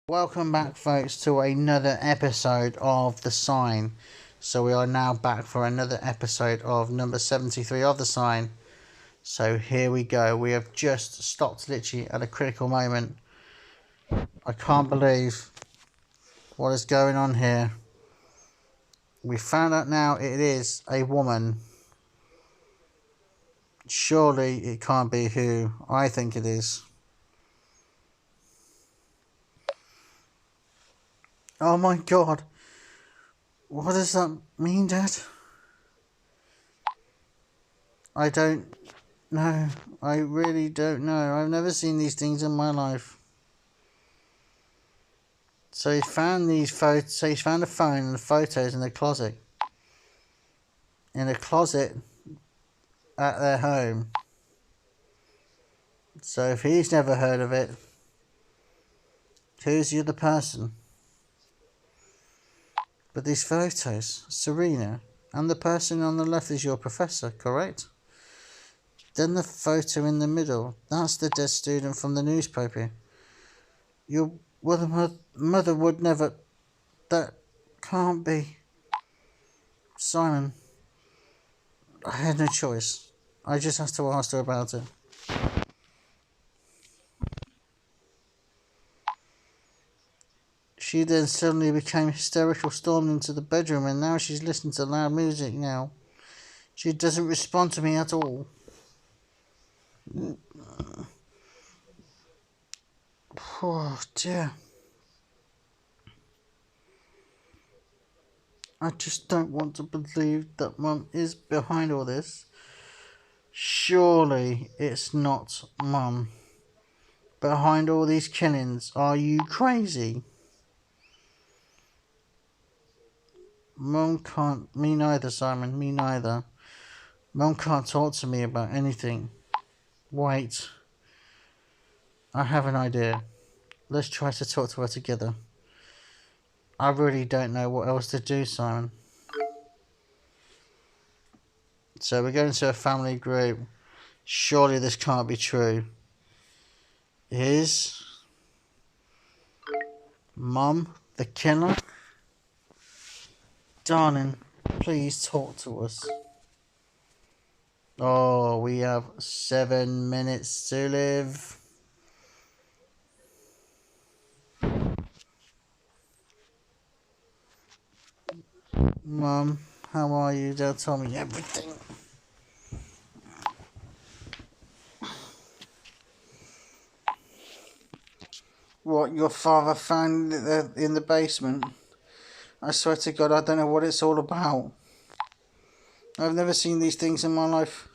Welcome back, folks, to another episode of The Sign. So, we are now back for another episode of number 73 of The Sign. So, here we go. We have just stopped literally at a critical moment. I can't believe what is going on here. We found out now it is a woman. Surely it can't be who I think it is. Oh my god. What does that mean, Dad? I don't know. I really don't know. I've never seen these things in my life. So he found these photos. So he's found a phone and the photos in the closet. In a closet at their home. So if he's never heard of it, who's the other person? But these photos, Serena, and the person on the left is your professor, correct? Then the photo in the middle, that's the dead student from the newspaper. Your mother would never. That can't be. Simon, I had no choice. I just have to ask her about it. She then suddenly became hysterical, stormed into the bedroom, and now she's listening to loud music now. She doesn't respond to me at all. Oh dear. I just don't want to believe that Mum is behind all this. Surely it's not Mum behind all these killings. Are you crazy? Mum can't. Me neither, Simon. Me neither. Mum can't talk to me about anything. Wait. I have an idea. Let's try to talk to her together. I really don't know what else to do, Simon. So we're going to a family group. Surely this can't be true. Is Mum the killer? Darling, please talk to us. Oh, we have 7 minutes to live. Mum, how are you? They'll tell me everything. What, your father found it in the basement? I swear to God, I don't know what it's all about. I've never seen these things in my life.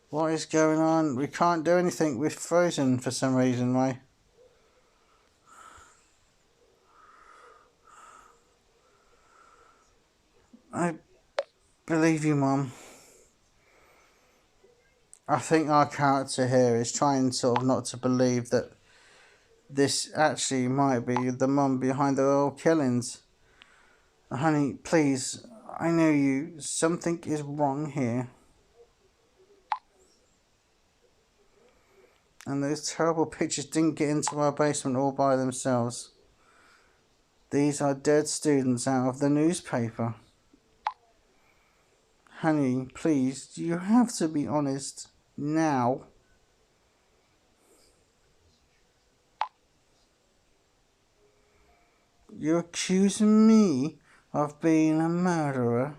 What is going on? We can't do anything. We're frozen for some reason, right? I believe you, Mum. I think our character here is trying sort of not to believe that this actually might be the mum behind the all killings. Honey, please, I know you. Something is wrong here. And those terrible pictures didn't get into our basement all by themselves. These are dead students out of the newspaper. Honey, please, you have to be honest now. You're accusing me of being a murderer?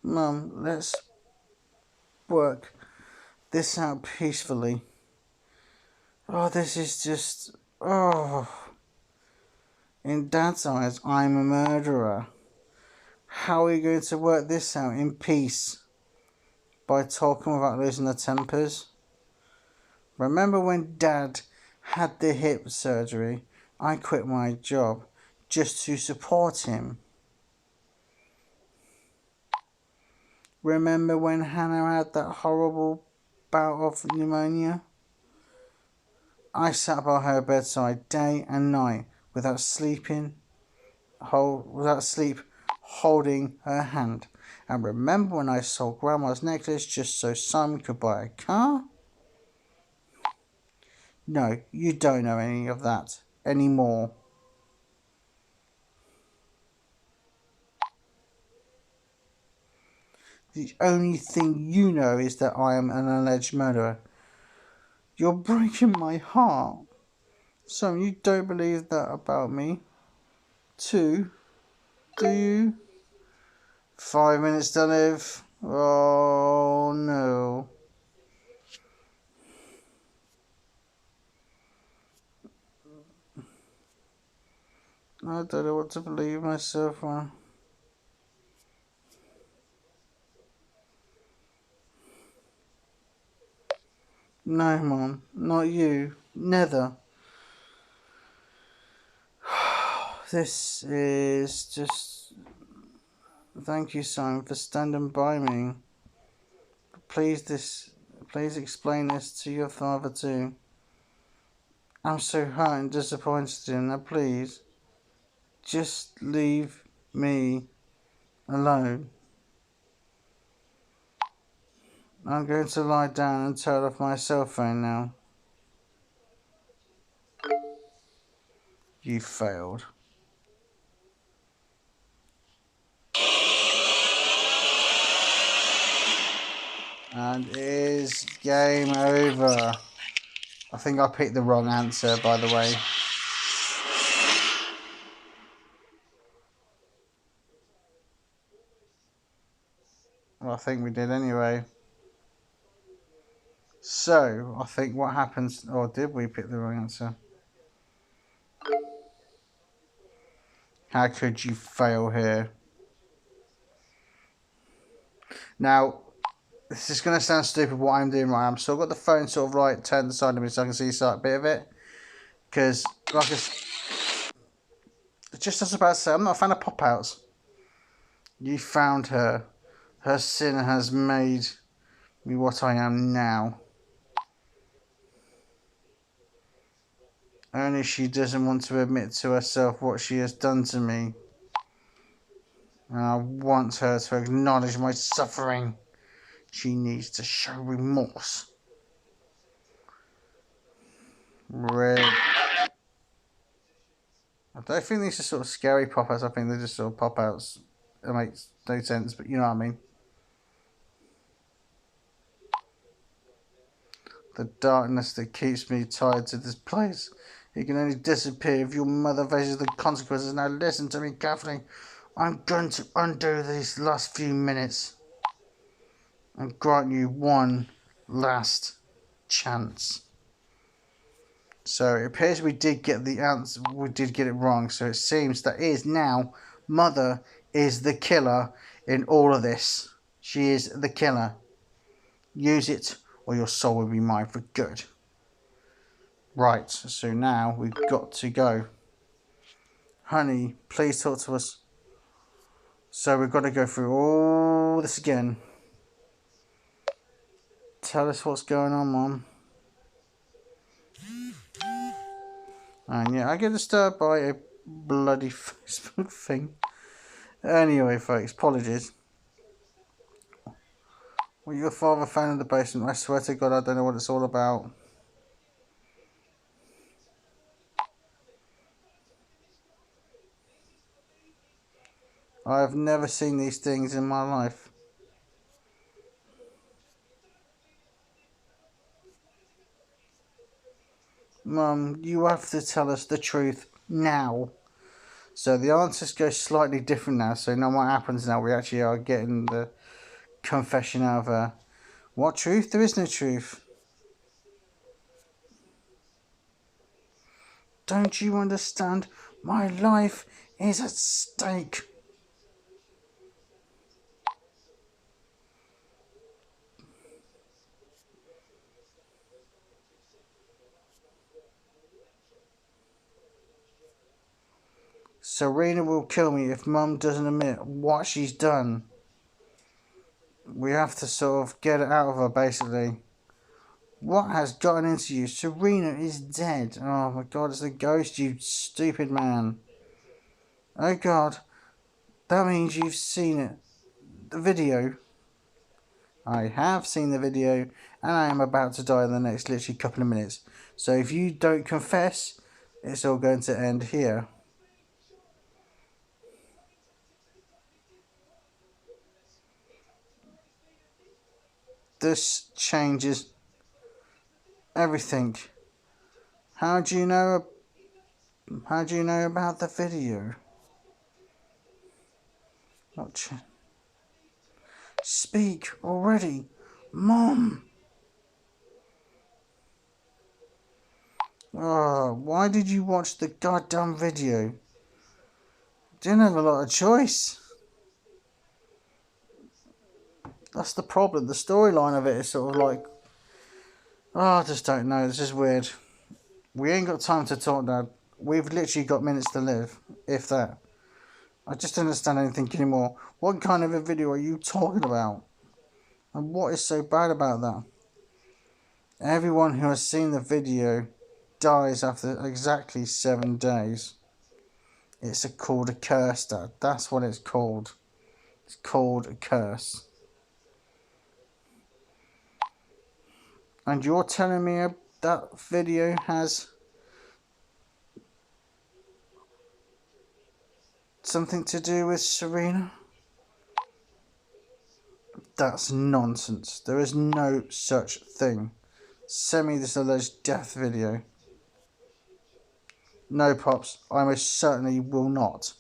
Mum, let's work this out peacefully. Oh, this is just... Oh... In Dad's eyes, I'm a murderer. How are we going to work this out in peace? By talking without losing their tempers? Remember when Dad had the hip surgery? I quit my job just to support him. Remember when Hannah had that horrible bout of pneumonia? I sat by her bedside day and night without sleep, holding her hand And remember when I sold Grandma's necklace just so Simon could buy a car? No, you don't know any of that anymore. The only thing you know is that I am an alleged murderer. You're breaking my heart. So you don't believe that about me? Too? Do you? 5 minutes to live. Oh no. I don't know what to believe myself on. No, Mom, not you. Never. This is just... Thank you, Simon, for standing by me. Please explain this to your father too. I'm so hurt and disappointed in him. Now please, just leave me alone. I'm going to lie down and turn off my cell phone now. You failed. And it is game over. I think I picked the wrong answer, by the way. Well, I think we did anyway. So, I think what happens... Or did we pick the wrong answer? How could you fail here? Now, this is going to sound stupid what I'm doing right. I'm still got the phone sort of like turned the side of me so I can see a bit of it. Because, like just as about to say, I'm not a fan of pop-outs. You found her. Her sin has made me what I am now. Only she doesn't want to admit to herself what she has done to me. And I want her to acknowledge my suffering. She needs to show remorse. Really? I don't think these are sort of scary pop-outs. I think they're just sort of pop-outs. It makes no sense, but you know what I mean. The darkness that keeps me tied to this place. It can only disappear if your mother faces the consequences. Now listen to me carefully. I'm going to undo these last few minutes and grant you one last chance. So it appears we did get the answer. We did get it wrong. So it seems that is now Mother is the killer in all of this. She is the killer. Use it or your soul will be mine for good. Right, so now we've got to go. Honey, please talk to us. So we've got to go through all this again. Tell us what's going on, Mom. And yeah, I get disturbed by a bloody Facebook thing. Anyway, folks, apologies. Well, your father found in the basement. I swear to God, I don't know what it's all about. I have never seen these things in my life. Mum, you have to tell us the truth now. So the answers go slightly different now. So now what happens now? We actually are getting the confession out of her. What truth? There is no truth. Don't you understand? My life is at stake. Serena will kill me if Mum doesn't admit what she's done. We have to sort of get it out of her, basically. What has gotten into you? Serena is dead. Oh my God, it's the ghost, you stupid man. Oh God, that means you've seen it. the video. I have seen the video, and I am about to die in the next literally couple of minutes. So if you don't confess, it's all going to end here. This changes everything. How do you know about the video? Speak already, Mom. Oh, why did you watch the goddamn video? Didn't have a lot of choice. That's the problem. The storyline of it is sort of like, oh, I just don't know. This is weird. We ain't got time to talk, Dad. We've literally got minutes to live, if that. I just don't understand anything anymore. What kind of a video are you talking about? And what is so bad about that? Everyone who has seen the video dies after exactly 7 days. It's called a curse, Dad. That's what it's called. It's called a curse. And you're telling me that video has something to do with Serena? That's nonsense. There is no such thing. Send me this alleged death video. No, Pops. I most certainly will not.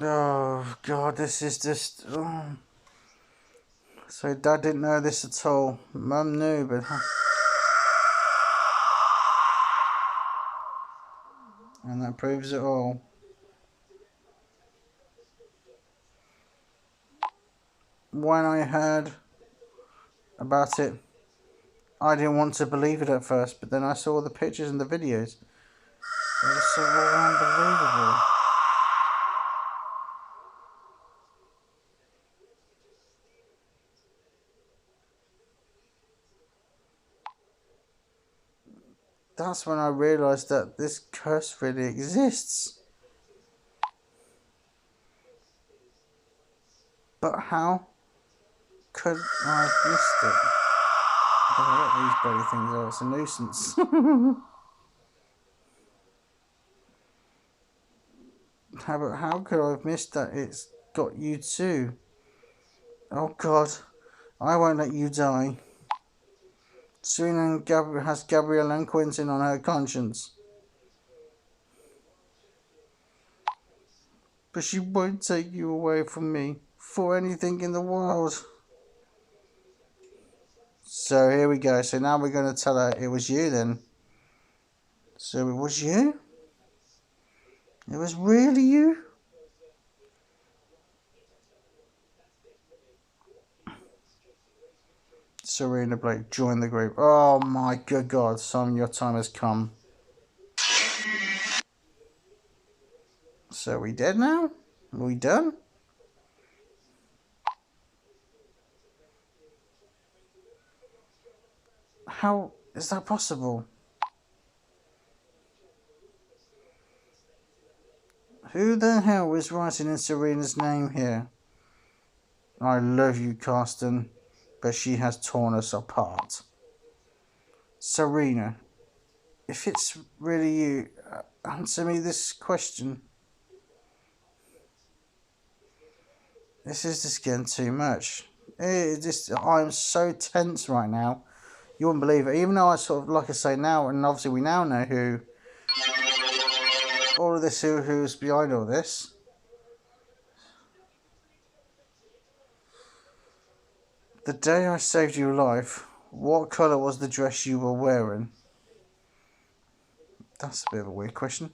Oh, God, this is just... Oh. So Dad didn't know this at all. Mum knew, but... And that proves it all. When I heard about it, I didn't want to believe it at first, but then I saw the pictures and the videos. It was so unbelievable. That's when I realised that this curse really exists. But how could I have missed it? I don't know what these bloody things are. It's a nuisance. How could I have missed that? It's got you too. Oh God, I won't let you die. Serena has Gabrielle and Quentin on her conscience. But she won't take you away from me for anything in the world. So here we go. So now we're going to tell her it was you then. So it was you? It was really you? Serena Blake, join the group. Oh my good God, Simon, your time has come. So are we dead now? Are we done? How is that possible? Who the hell is writing in Serena's name here? I love you, Carsten, but she has torn us apart. Serena, if it's really you, answer me this question. This is just getting too much. I'm so tense right now. You wouldn't believe it. Even though I sort of, like I say now, and obviously we now know who, all of this, who's behind all this. The day I saved your life, what colour was the dress you were wearing? That's a bit of a weird question.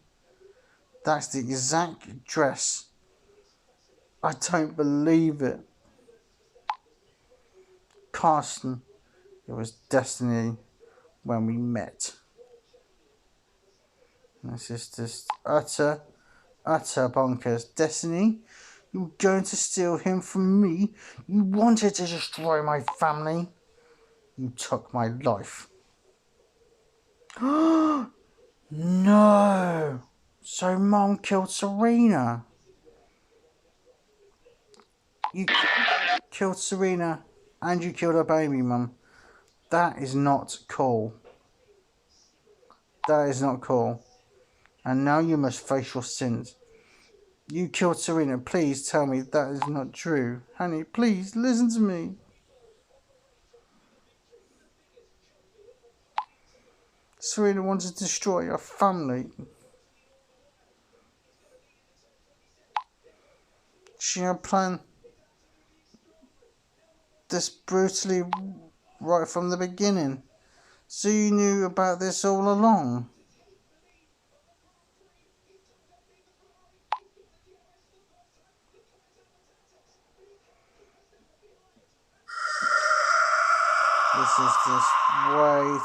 That's the exact dress. I don't believe it. Carsten, it was destiny when we met. This is just utter bonkers. Destiny, you were going to steal him from me. You wanted to destroy my family. You took my life. No! So Mom killed Serena. You killed Serena and you killed her baby, Mum. That is not cool. That is not cool. And now you must face your sins. You killed Serena. Please tell me that is not true. Honey, please listen to me. Serena wanted to destroy your family. She had planned this brutally right from the beginning. So you knew about this all along. This is just way...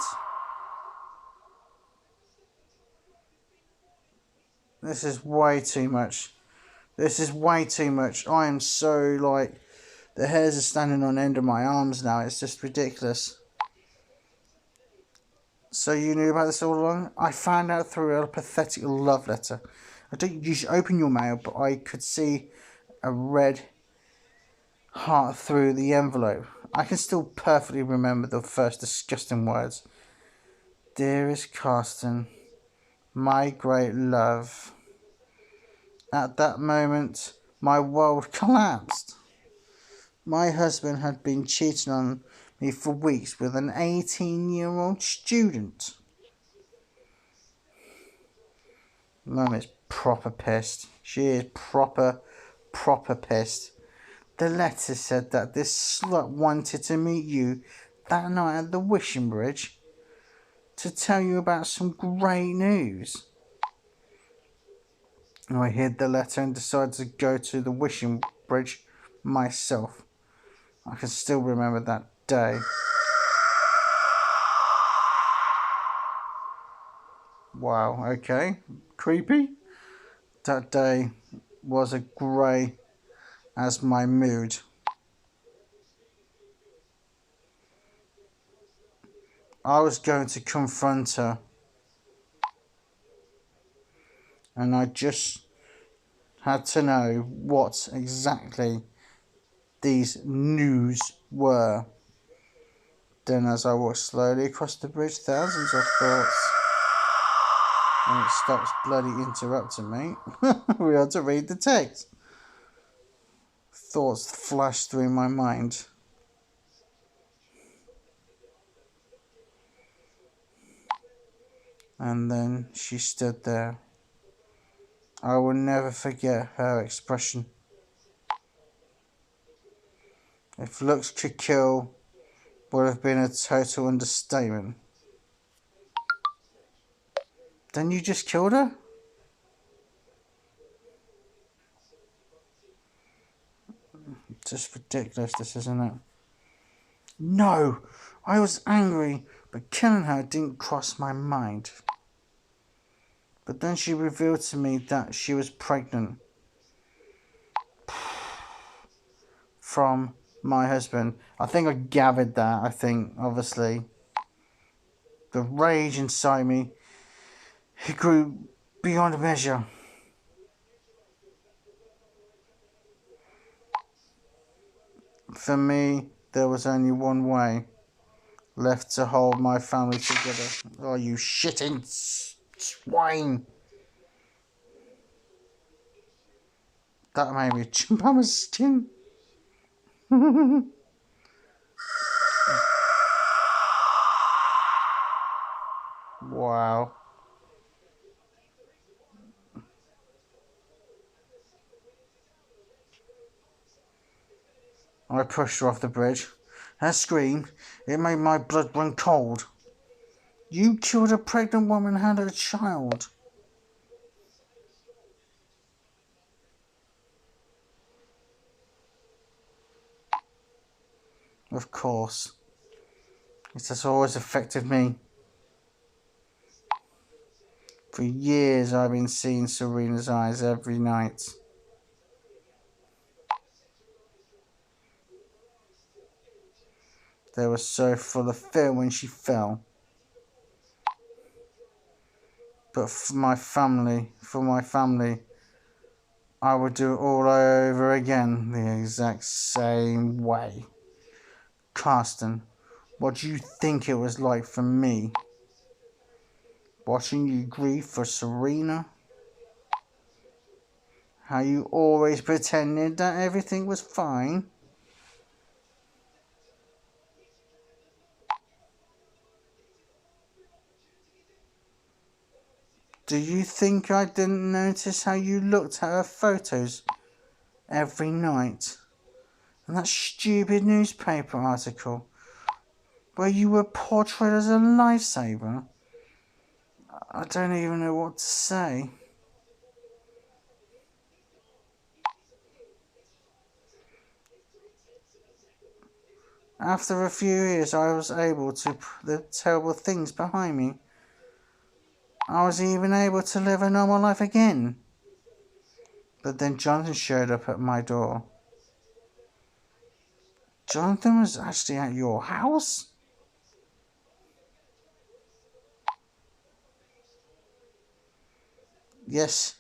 This is way too much. This is way too much. I am so like... The hairs are standing on the end of my arms now. It's just ridiculous. So you knew about this all along? I found out through a pathetic love letter. I don't usually open your mail, but I could see a red heart through the envelope. I can still perfectly remember the first disgusting words. Dearest Carsten, my great love. At that moment, my world collapsed. My husband had been cheating on me for weeks with an 18-year-old student. Mum is proper pissed. She is proper pissed. The letter said that this slut wanted to meet you that night at the Wishing Bridge to tell you about some great news. I hid the letter and decided to go to the Wishing Bridge myself. I can still remember that day. Wow, okay. Creepy. That day was as grey as my mood. I was going to confront her. And I just had to know what exactly these news were. Then as I walked slowly across the bridge, thousands of thoughts... And it stops bloody interrupting me. We had to read the text. Thoughts flashed through my mind. And then she stood there. I will never forget her expression. If looks could kill, would have been a total understatement. Then you just killed her? Just ridiculous, this, isn't it? No! I was angry, but killing her didn't cross my mind. But then she revealed to me that she was pregnant. From my husband. I think I gathered that, obviously. The rage inside me, it grew beyond measure. For me, there was only one way left to hold my family together. Oh, you shitting swine! That made me jump out my skin. Wow. I pushed her off the bridge. Her scream, it made my blood run cold. You killed a pregnant woman and had a child. Of course. It has always affected me. For years I've been seeing Serena's eyes every night. They were so full of fear when she fell. But for my family, I would do it all over again the exact same way. Carsten, what do you think it was like for me? Watching you grieve for Serena? How you always pretended that everything was fine? Do you think I didn't notice how you looked at her photos every night? And that stupid newspaper article where you were portrayed as a lifesaver? I don't even know what to say. After a few years, I was able to put the terrible things behind me. I was even able to live a normal life again. But then Jonathan showed up at my door. Jonathan was actually at your house? Yes.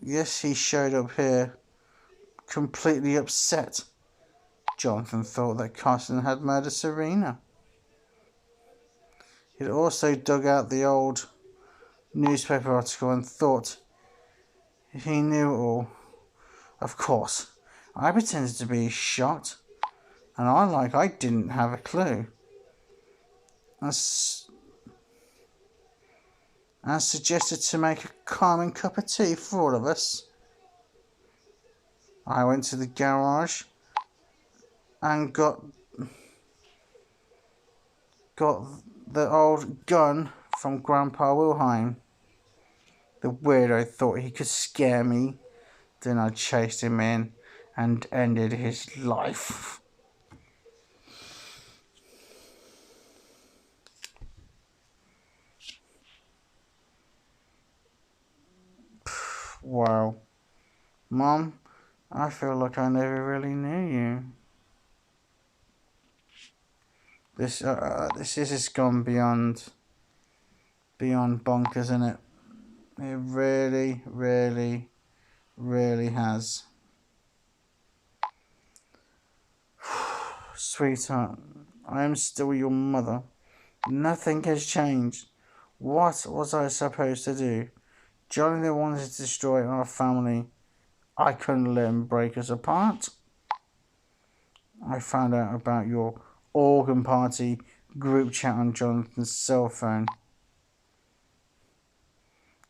Yes, he showed up here, completely upset. Jonathan thought that Carsten had murdered Serena. He'd also dug out the old newspaper article and thought he knew it all. Of course, I pretended to be shocked, and I didn't have a clue. I suggested to make a calming cup of tea for all of us. I went to the garage and got the old gun from Grandpa Wilhelm. The weirdo thought he could scare me. Then I chased him in and ended his life. Wow. Mom, I feel like I never really knew you. This is gone beyond bonkers, isn't it? It really, really, really has. Sweetheart, I am still your mother. Nothing has changed. What was I supposed to do? Johnny wanted to destroy our family. I couldn't let him break us apart. I found out about your organ party group chat on Jonathan's cell phone.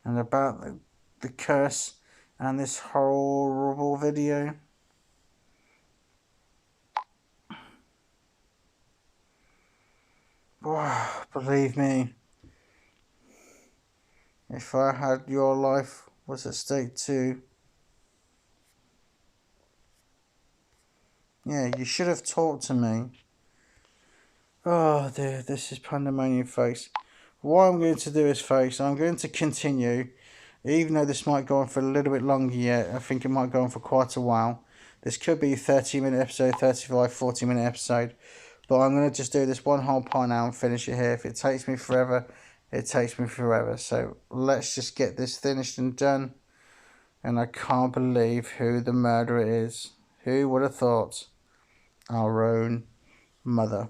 And about the curse and this horrible video. Oh, believe me, if I had your life was at stake too. Yeah, you should have talked to me. Oh dear, this is pandemonium, folks. What I'm going to do is, folks, I'm going to continue. Even though this might go on for a little bit longer yet, I think it might go on for quite a while. This could be a 30-minute episode, 35, 40-minute episode. But I'm going to just do this one whole part now and finish it here. If it takes me forever, it takes me forever. So let's just get this finished and done. And I can't believe who the murderer is. Who would have thought? Our own mother.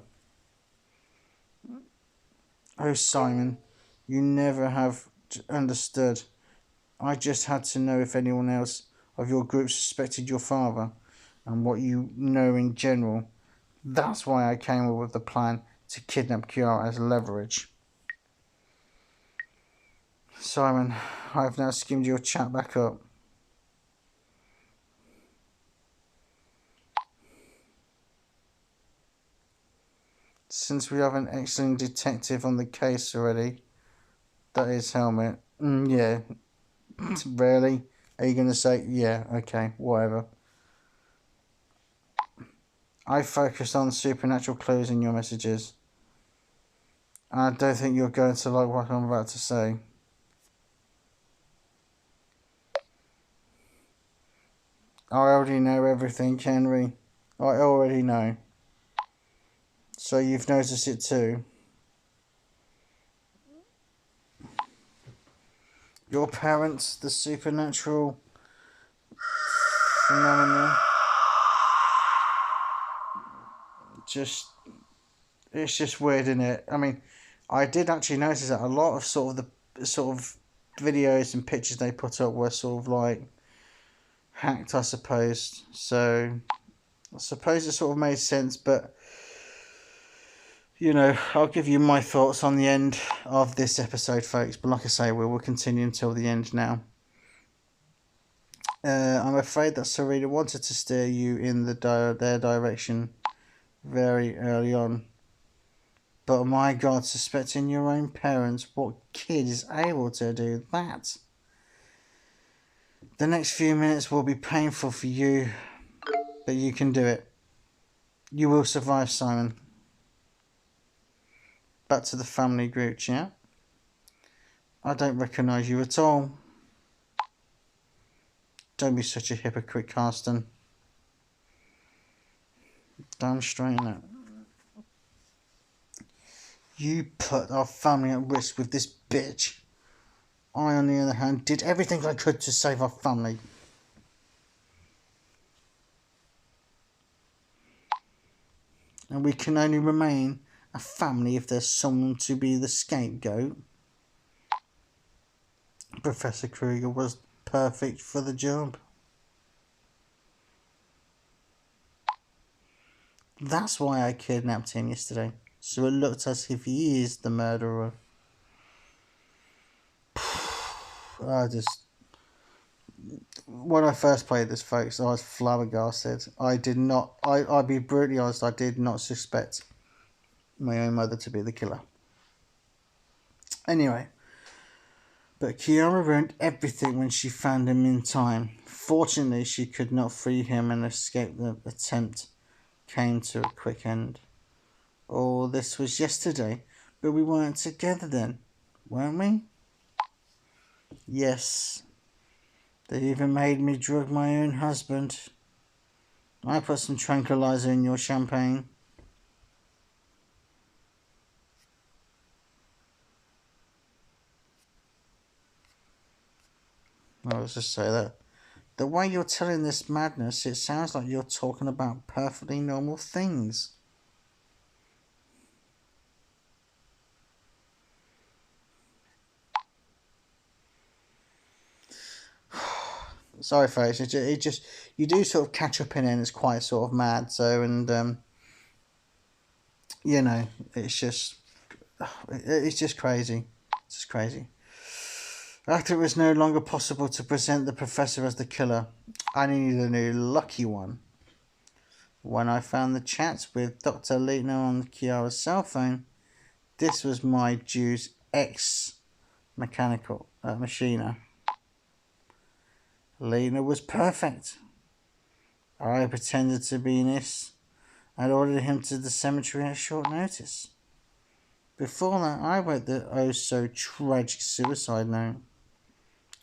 Oh, Simon, you never have understood. I just had to know if anyone else of your group suspected your father and what you know in general. That's why I came up with the plan to kidnap Kiara as leverage. Simon, I've now skimmed your chat back up. Since we have an excellent detective on the case already, that is Helmet. Yeah. Really? Are you going to say, yeah, okay, whatever. I focused on supernatural clues in your messages. I don't think you're going to like what I'm about to say. I already know everything, Henry. I already know. So you've noticed it too. Your parents, the supernatural phenomenon, it's just weird, isn't it? I mean, I did actually notice that a lot of sort of videos and pictures they put up were sort of like hacked, I suppose. So I suppose it sort of made sense, but you know, I'll give you my thoughts on the end of this episode, folks. But like I say, we will continue until the end now. I'm afraid that Serena wanted to steer you in their direction very early on. But my God, suspecting your own parents, what kid is able to do that? The next few minutes will be painful for you, but you can do it. You will survive, Simon. Back to the family group chat. I don't recognise you at all. Don't be such a hypocrite, Carsten. Damn straight in it. You put our family at risk with this bitch. I, on the other hand, did everything I could to save our family. And we can only remain a family if there's someone to be the scapegoat. Professor Kruger was perfect for the job. That's why I kidnapped him yesterday, so it looked as if he is the murderer. When I first played this, folks, I was flabbergasted. I'd be brutally honest, I did not suspect my own mother to be the killer. Anyway, but Kiara ruined everything when she found him in time. Fortunately, she could not free him and escape. The attempt came to a quick end. Oh, this was yesterday, but we weren't together then, weren't we? Yes. They even made me drug my own husband. I put some tranquilizer in your champagne. Let's just say that. The way you're telling this madness, it sounds like you're talking about perfectly normal things. Sorry, folks. It just you do sort of catch up in it, and it's quite sort of mad. So, and you know, it's just crazy. It's just crazy. After it was no longer possible to present the professor as the killer, I needed a new lucky one. When I found the chat with Dr. Leitner on Kiara's cell phone, this was my Jew's ex-mechanical machiner. Leitner was perfect. I pretended to be this and ordered him to the cemetery at short notice. Before that, I wrote the oh-so-tragic suicide note.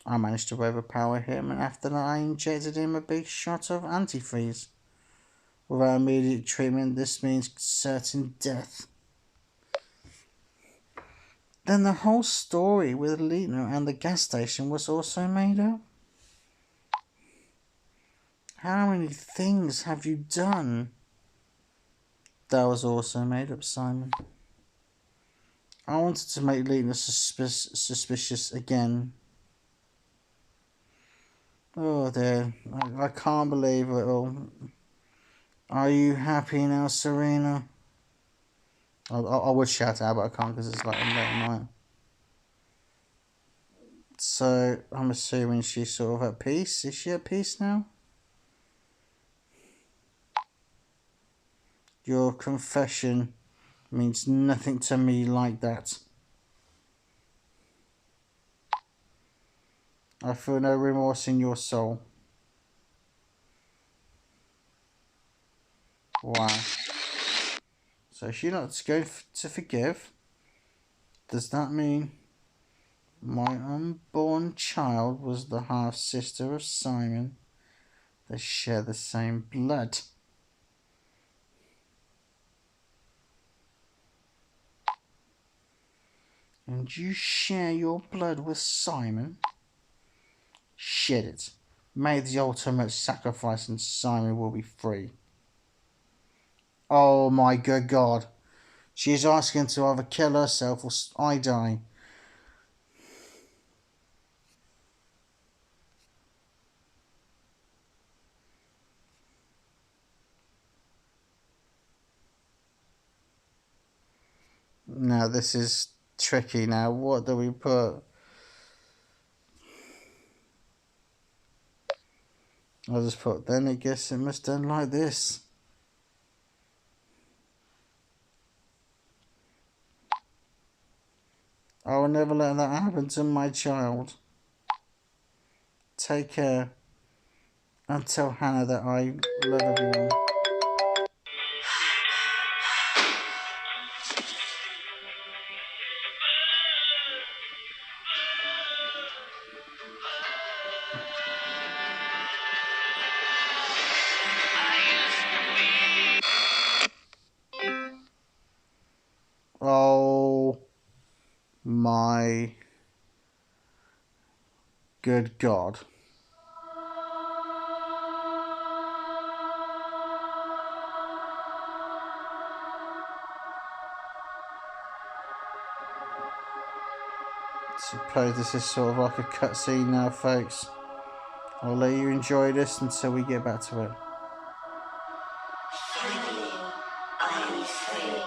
I managed to overpower him, and after that I injected him a big shot of antifreeze. Without immediate treatment, this means certain death. Then the whole story with Leitner and the gas station was also made up. How many things have you done? That was also made up, Simon. I wanted to make Leitner suspicious again. Oh dear, I can't believe it all. Are you happy now, Serena? I would shout out, but I can't because it's like late at night. So I'm assuming she's sort of at peace. Is she at peace now? Your confession means nothing to me like that. I feel no remorse in your soul. Wow. So she's not going to forgive. Does that mean my unborn child was the half-sister of Simon? They share the same blood. And you share your blood with Simon? Shed it. Make the ultimate sacrifice and Simon will be free. Oh my good God. She's asking to either kill herself or I die. Now this is tricky now. What do we put? I'll just put, then I guess it must end like this. I will never let that happen to my child. Take care. And tell Hannah that I love everyone. Oh my good God. Suppose this is sort of like a cutscene now, folks. I'll let you enjoy this until we get back to it. Finally, I am free.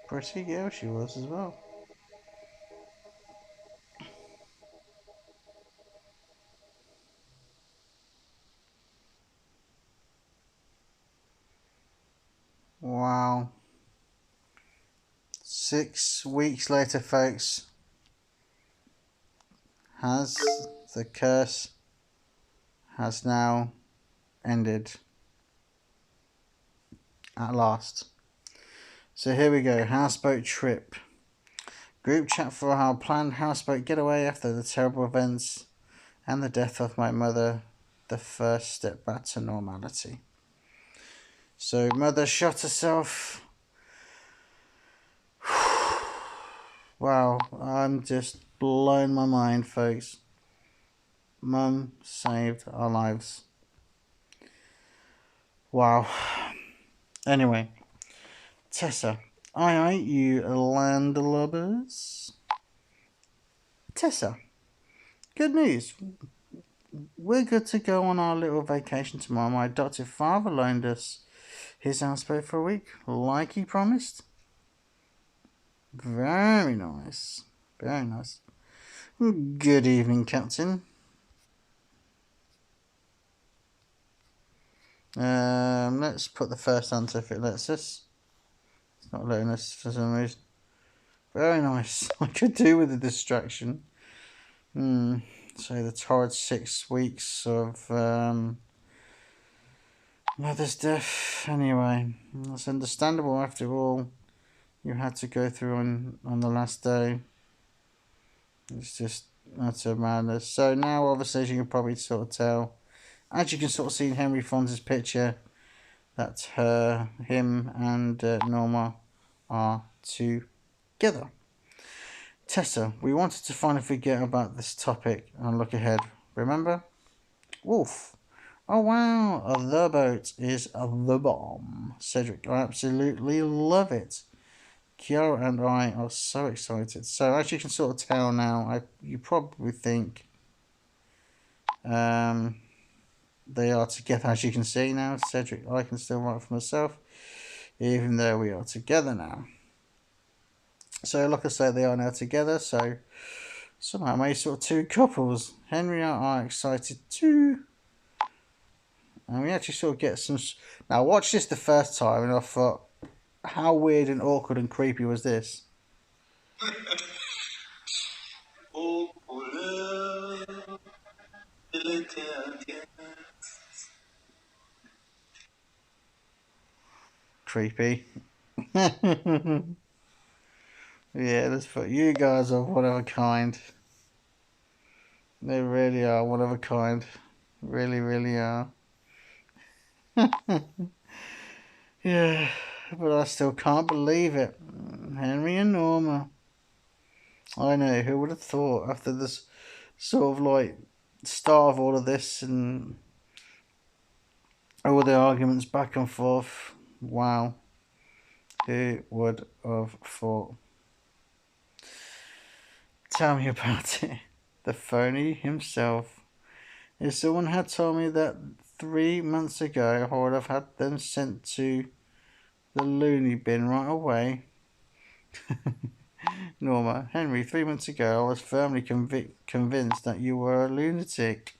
Pretty girl she was as well. Wow. 6 weeks later, folks, the curse has now ended at last. So here we go, houseboat trip. Group chat for our planned houseboat getaway after the terrible events and the death of my mother, the first step back to normality. So mother shot herself. Wow, I'm just blowing my mind, folks. Mum saved our lives. Wow. Anyway, Tessa. Aye, you landlubbers. Tessa, good news. We're good to go on our little vacation tomorrow. My adoptive father loaned us his houseboat for a week, like he promised. Very nice. Very nice. Good evening, Captain. Let's put the first answer if it lets us. It's not letting us for some reason. Very nice. I could do with a distraction. So the torrid 6 weeks of mother's death. Anyway, that's understandable after all you had to go through on the last day. It's just utter madness. So now, obviously, as you can probably sort of tell, as you can sort of see in Henry Fonda's picture, that him and Norma are together. Tessa, we wanted to finally forget about this topic and look ahead. Remember? Wolf. Oh wow, the boat is the bomb. Cedric, I absolutely love it. Kiara and I are so excited. So as you can sort of tell now, you probably think they are together. As you can see now, Cedric, I can still write for myself, even though we are together now. So like I say, they are now together. So somehow made sort of two couples. Henry and I are excited too. And we actually sort of get some... Now I watched this the first time and I thought, how weird and awkward and creepy was this? Creepy. Yeah, let's put you guys are one of a kind. They really are one of a kind. Really, really are. Yeah, but I still can't believe it. Henry and Norma. I know, who would have thought after this sort of like start of all of this and all the arguments back and forth. Wow. Who would have thought? Tell me about it. The phony himself. If someone had told me that 3 months ago, I would have had them sent to the loony bin right away. Norma, Henry, 3 months ago, I was firmly convinced that you were a lunatic.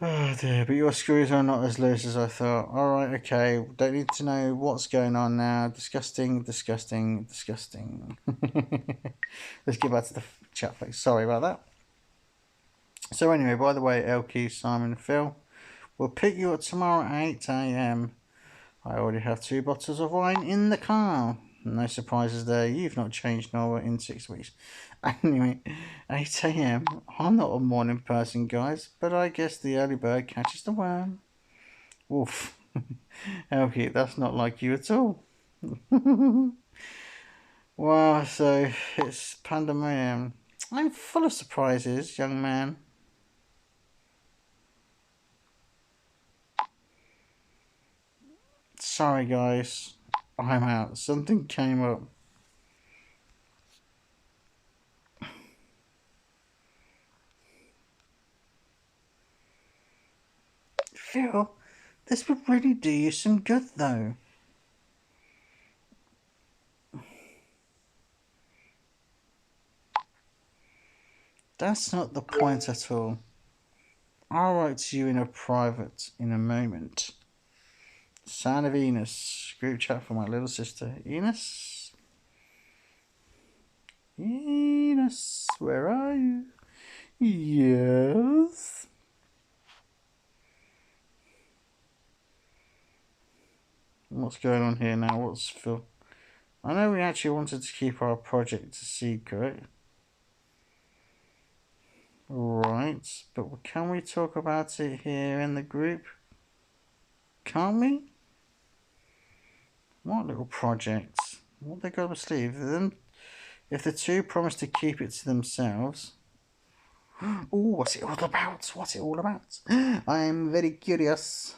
Oh dear, but your screws are not as loose as I thought. Alright, okay, don't need to know what's going on now. Disgusting, disgusting, disgusting. Let's get back to the chat, folks. Sorry about that. So anyway, by the way, Elkie, Simon, and Phil, we'll pick you up tomorrow at 8 a.m. I already have 2 bottles of wine in the car. No surprises there. You've not changed Nora in 6 weeks. Anyway, 8 a.m. I'm not a morning person, guys, but I guess the early bird catches the worm. Woof. Okay, that's not like you at all. Wow, so it's pandemonium. I'm full of surprises, young man. Sorry, guys. I'm out. Something came up. Phil, this would really do you some good, though. That's not the point at all. I'll write to you in a private in a moment. Son of Enos. Group chat for my little sister. Enos? Enos, where are you? Yes? What's going on here now? What's Phil? I know we actually wanted to keep our project a secret. Right, but can we talk about it here in the group? Can't we? What little projects? What they got up a sleeve? Then, if the two promise to keep it to themselves. Oh, what's it all about? What's it all about? I'm very curious.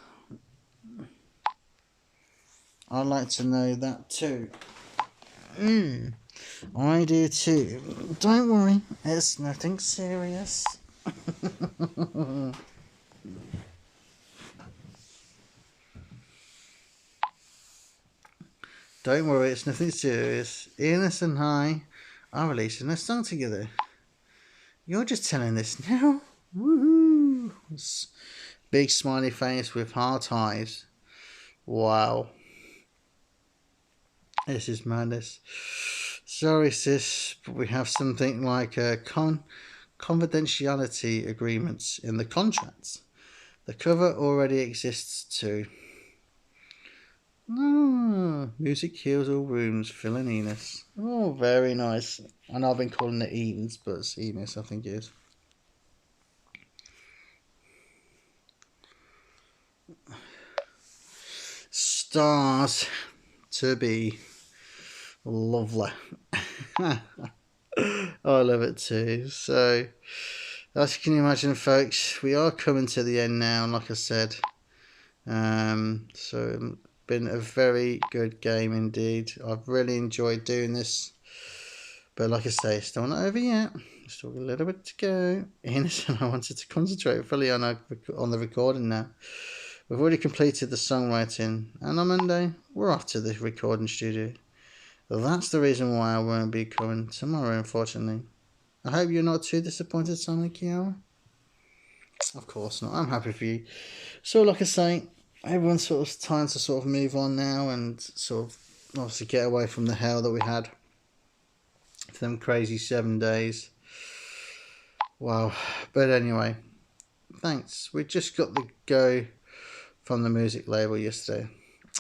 I'd like to know that too. I do too. Don't worry, it's nothing serious. Don't worry, it's nothing serious. Enos and I are releasing a song together. You're just telling this now? Woohoo! Big smiley face with heart eyes. Wow. This is madness. Sorry, sis, but we have something like a confidentiality agreements in the contracts. The cover already exists too. Oh, music heals all wounds, Phil and Enos. Oh, very nice. I know I've been calling it Enos, but it's Enos, I think it is. Stars to be lovely. I love it too. So, as you can imagine, folks, we are coming to the end now, like I said. So been a very good game indeed. I've really enjoyed doing this, but like I say, it's still not over yet. Still got a little bit to go. Enos and I wanted to concentrate fully on the recording now. We've already completed the songwriting, and on Monday we're off to the recording studio. That's the reason why I won't be coming tomorrow, unfortunately. I hope you're not too disappointed, Sonic Kiara. Of course not. I'm happy for you. So, like I say, everyone's sort of time to sort of move on now and sort of obviously get away from the hell that we had for them crazy 7 days. Wow. But anyway, thanks. We just got the go from the music label yesterday.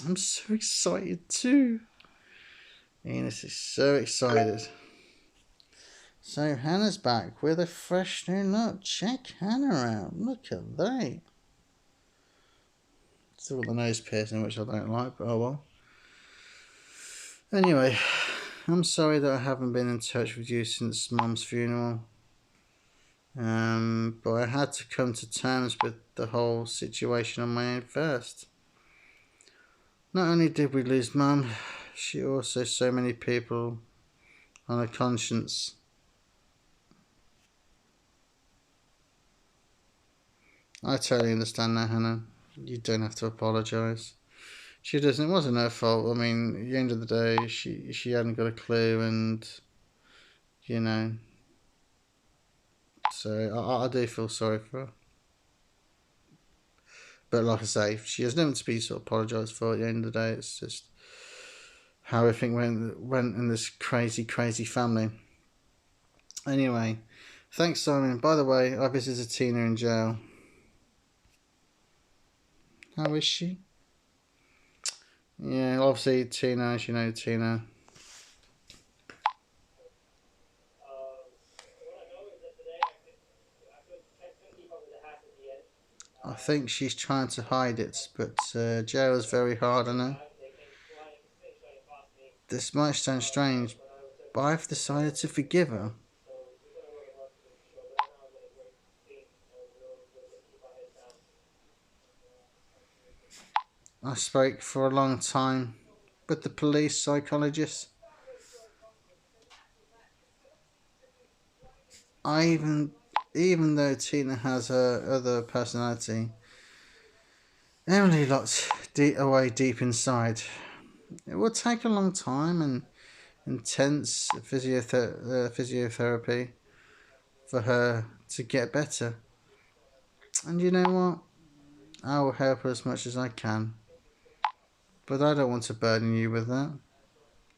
I'm so excited too. Enos is so excited. So Hannah's back with a fresh new look. Check Hannah out. Look at that. Still got the nose piercing, which I don't like, but oh well. Anyway, I'm sorry that I haven't been in touch with you since Mum's funeral. But I had to come to terms with the whole situation on my own first. Not only did we lose Mum, she also so many people on her conscience. I totally understand that, Hannah. You don't have to apologise. She doesn't. It wasn't her fault. I mean, at the end of the day, she hadn't got a clue, and you know. So I do feel sorry for her. But like I say, she has nothing to be sort of apologised for. At the end of the day, it's just how everything went in this crazy family. Anyway, thanks, Simon. By the way, I visited Tina in jail. How is she? Yeah, obviously Tina, as you know, Tina. I think she's trying to hide it, but jail is very hard on her. This might sound strange, but I've decided to forgive her. I spoke for a long time with the police psychologist. I even though Tina has her other personality, Emily locked away deep inside. It will take a long time and intense physiotherapy for her to get better. And you know what? I will help her as much as I can. But I don't want to burden you with that.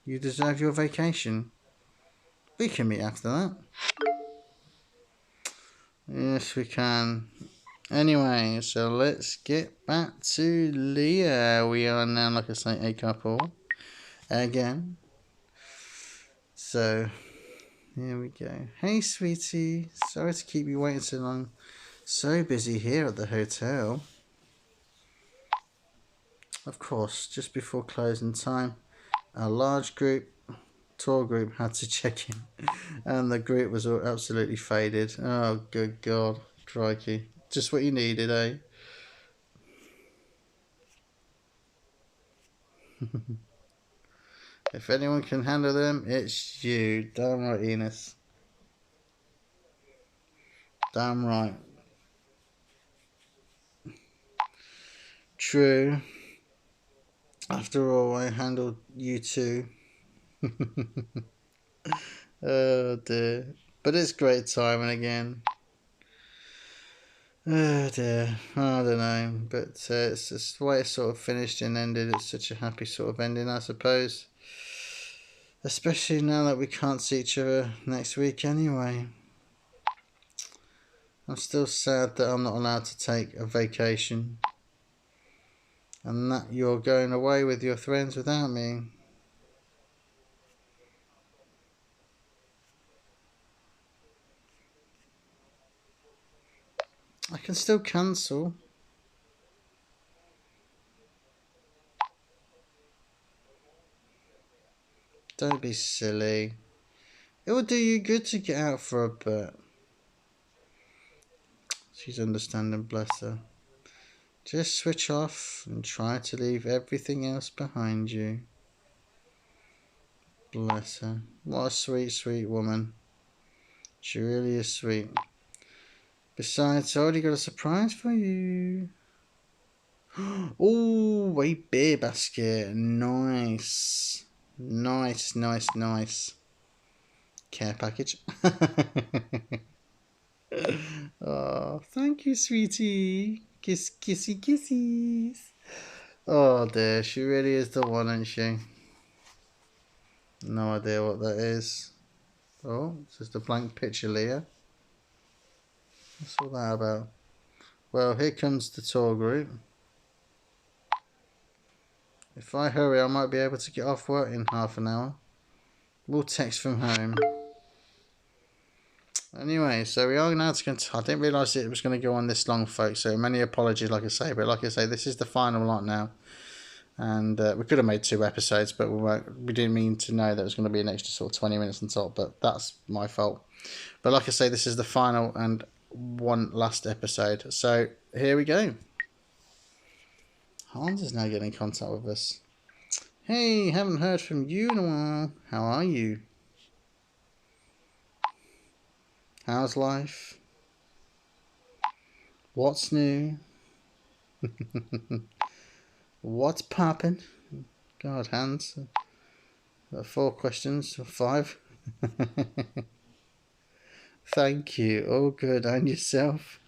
You deserve your vacation. We can meet after that. Yes, we can. Anyway, so let's get back to Leah. We are now, like I say, a couple again. So, here we go. Hey, sweetie. Sorry to keep you waiting so long. So busy here at the hotel. Of course, just before closing time, a large tour group had to check in, and the group was all absolutely faded. Oh, good God. Crikey. Just what you needed, eh? If anyone can handle them, it's you. Damn right, Enos. Damn right. True. After all, I handled you too. Oh dear. But it's great timing again. Oh dear. I don't know. But it's just the way it sort of finished and ended. It's such a happy sort of ending, I suppose. Especially now that we can't see each other next week anyway. I'm still sad that I'm not allowed to take a vacation. And that you're going away with your friends without me. I can still cancel. Don't be silly. It will do you good to get out for a bit. She's understanding, bless her. Just switch off and try to leave everything else behind you. Bless her. What a sweet, sweet woman. She really is sweet. Besides, I already got a surprise for you. Oh, a beer basket. Nice. Nice. Care package. Oh, thank you, sweetie. Kisses. Oh dear, she really is the one, isn't she? No idea what that is. Oh, it's just a blank picture, Leah. What's all that about? Well, here comes the tour group. If I hurry, I might be able to get off work in half an hour. We'll text from home. Anyway, so we are now going to... I didn't realise it was going to go on this long, folks, so many apologies, like I say. But like I say, this is the final lot now. And we could have made 2 episodes, but we didn't mean to know that it was going to be an extra sort of 20 minutes on top, but that's my fault. But like I say, this is the final and one last episode. So here we go. Hans is now getting in contact with us. Hey, haven't heard from you in a while. How are you? How's life? What's new? What's poppin'? God, Hans. 4 questions, 5. Thank you. Oh, good. And yourself?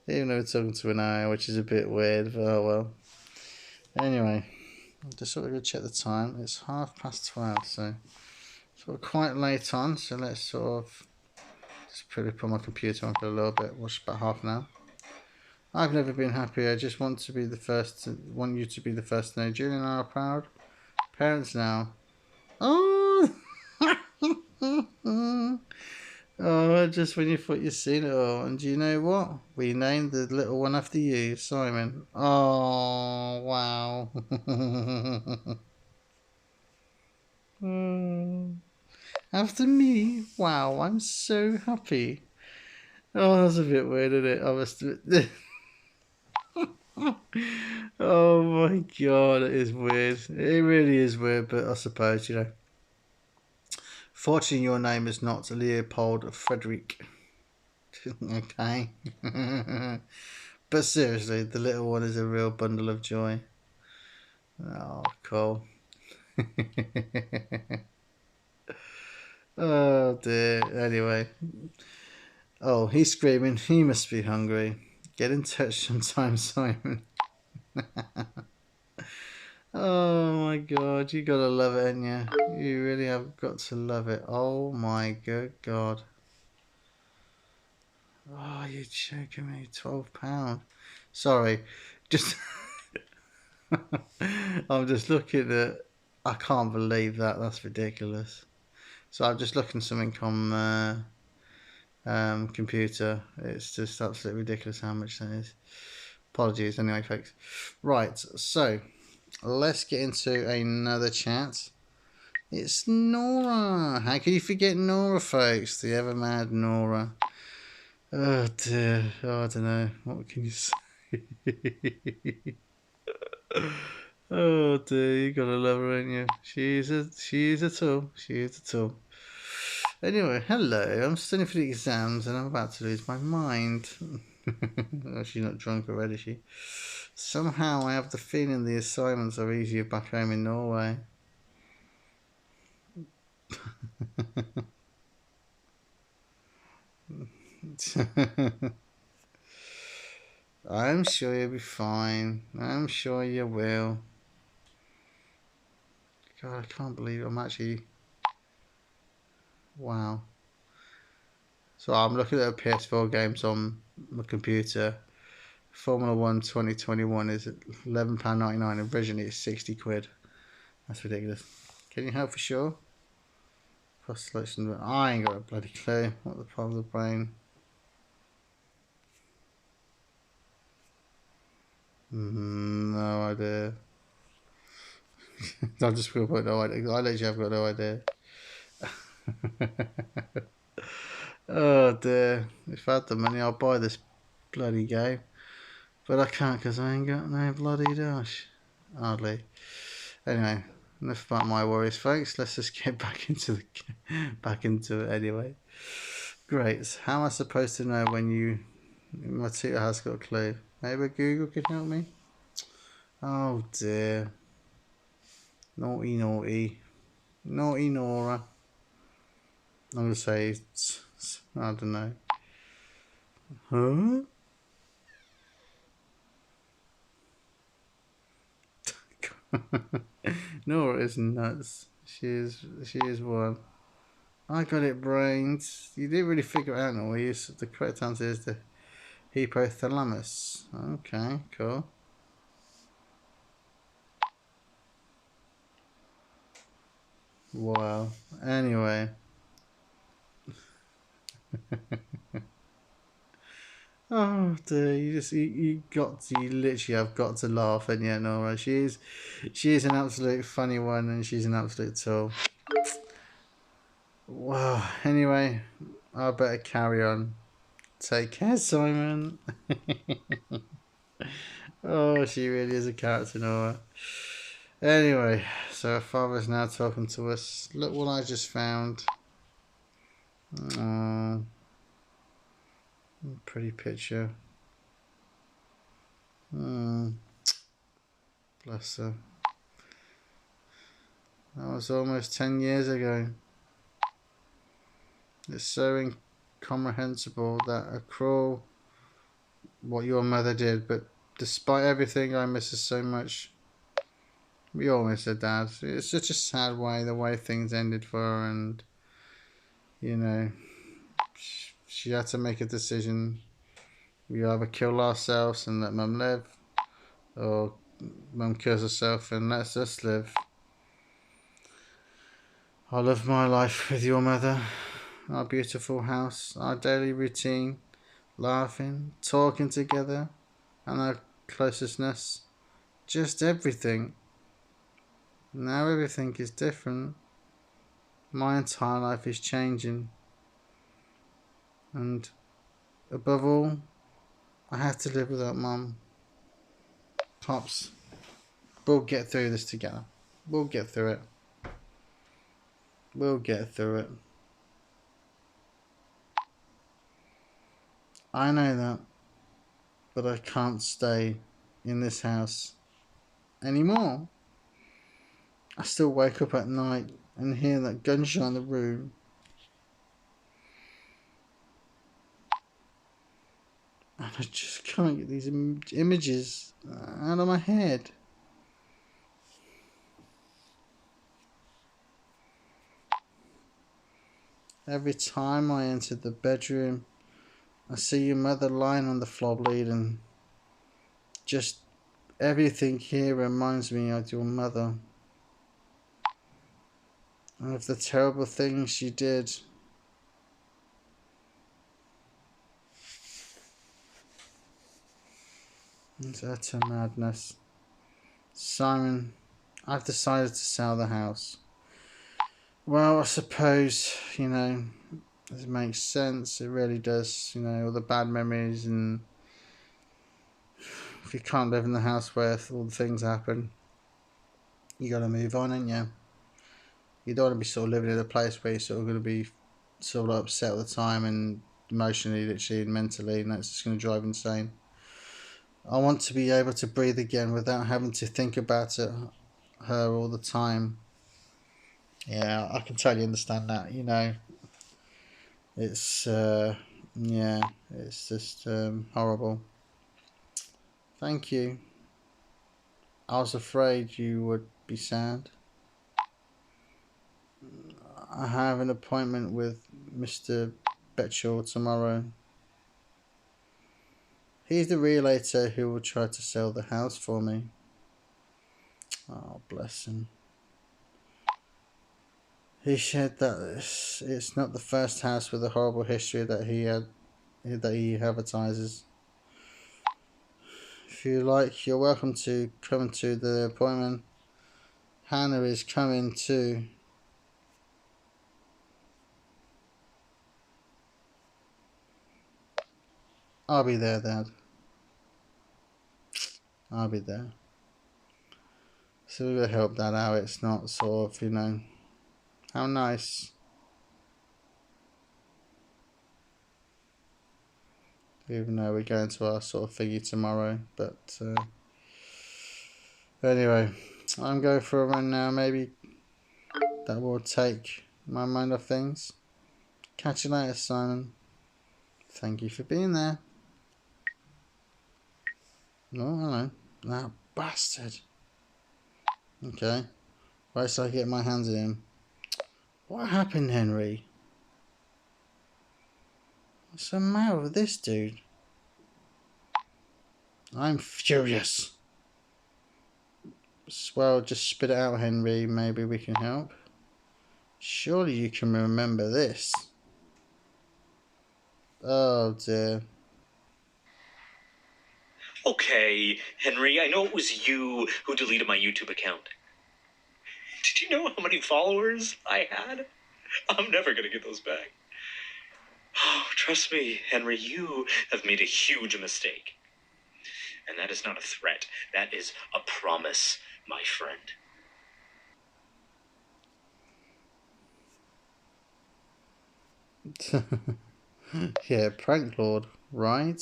Even though we're talking to an eye, which is a bit weird, but oh well. Anyway, I'm just sort of going to check the time. It's 12:30, so sort of quite late on. So let's sort of just put my computer on for a little bit. Watch about half an hour. I've never been happier. I just want to be the first. Want you to be the first to know. Julie and I are proud parents now. Oh. Oh, just when you thought you'd seen it all. And do you know what? We named the little one after you, Simon. Oh, wow. After me? Wow, I'm so happy. Oh, that's a bit weird, isn't it? I must admit. Oh my god, it is weird. It really is weird, but I suppose, you know. Fortunately, your name is not Leopold Frederick. Okay. But seriously, the little one is a real bundle of joy. Oh, cool. Oh dear. Anyway. Oh, he's screaming. He must be hungry. Get in touch sometime, Simon. Oh my god, you gotta love it, ain't you? You really have got to love it. Oh my good god. Oh, you're joking me. £12. Sorry. Just I'm just looking at... I can't believe that. That's ridiculous. So I'm just looking something on computer. It's just absolutely ridiculous how much that is. Apologies anyway, folks. Right, so let's get into another chat. It's Nora. How can you forget Nora, folks? The ever mad Nora. Oh dear. Oh, I don't know. What can you say? Oh dear, you gotta love her, ain't you? She's a tool. She is a tool. Anyway, hello. I'm studying for the exams and I'm about to lose my mind. Oh, she's not drunk already, is she? Somehow I have the feeling the assignments are easier back home in Norway. I'm sure you'll be fine. I'm sure you will. God, I can't believe it. I'm actually... Wow. So I'm looking at PS4 games on my computer. Formula 1 2021 is £11.99 and originally it's 60 quid. That's ridiculous. Can you help for sure? Cross selection. I ain't got a bloody clue. What the part of the brain? No idea. I'm just going to put no idea. I literally have got no idea. Oh dear. If I had the money, I'll buy this bloody game. But I can't because I ain't got no bloody dash. Hardly. Anyway, enough about my worries, folks. Let's just get back into it anyway. Great. How am I supposed to know when my tutor has got a clue? Maybe Google can help me? Oh dear. Naughty, naughty. Naughty Nora. I'm going to say, I don't know. Huh? Nora is nuts. She is one. I got it, brains. You didn't really figure it out, Nora. The correct answer is the hypothalamus. Okay, cool. Wow. Anyway. Oh dear, you literally have got to laugh, and yet Nora, she is an absolute funny one, and she's an absolute tool. Wow. Anyway, I better carry on. Take care, Simon. Oh, she really is a character, Nora. Anyway, so her father's now talking to us. Look what I just found. Oh, pretty picture. Oh, bless her. That was almost 10 years ago. It's so incomprehensible that a cruel what your mother did, but despite everything, I miss her so much. We all miss her dad. It's such a sad way, the way things ended for her, and you know, she had to make a decision. We either kill ourselves and let mum live, or mum kills herself and lets us live. I love my life with your mother, our beautiful house, our daily routine, laughing, talking together, and our closeness. Just everything. Now everything is different. My entire life is changing. And above all, I have to live without mum. Pops, we'll get through this together. We'll get through it. We'll get through it. I know that, but I can't stay in this house anymore. I still wake up at night and hear that gunshot in the room. And I just can't get these images out of my head. Every time I enter the bedroom, I see your mother lying on the floor bleeding. Just everything here reminds me of your mother. And of the terrible things she did. It's utter madness. Simon, I've decided to sell the house. Well, I suppose, it makes sense. It really does. All the bad memories, and if you can't live in the house where all the things happen, you got to move on, ain't you? You don't want to be sort of living in a place where you're sort of going to be sort of upset all the time and emotionally, literally, and mentally, and that's just going to drive insane. I want to be able to breathe again without having to think about her all the time. Yeah, I can totally understand that. It's yeah, it's just horrible. Thank you. I was afraid you would be sad. I have an appointment with Mr. Betchell tomorrow. He's the realtor who will try to sell the house for me. Oh, bless him. He said that it's not the first house with a horrible history that he advertises. If you like, you're welcome to come to the appointment. Hannah is coming too. I'll be there, Dad. I'll be there. So we're going to help that out. It's not sort of, how nice. Even though we're going to our sort of thingy tomorrow. But anyway, I'm going for a run now. Maybe that will take my mind off things. Catch you later, Simon. Thank you for being there. Oh, hello. That bastard. Okay. Wait till I get my hands on him. What happened, Henry? What's the matter with this dude? I'm furious. Well, just spit it out, Henry. Maybe we can help. Surely you can remember this. Oh dear. Okay, Henry, I know it was you who deleted my YouTube account. Did you know how many followers I had? I'm never gonna get those back. Oh, trust me, Henry, you have made a huge mistake. And that is not a threat. That is a promise, my friend. Yeah, prank lord, right?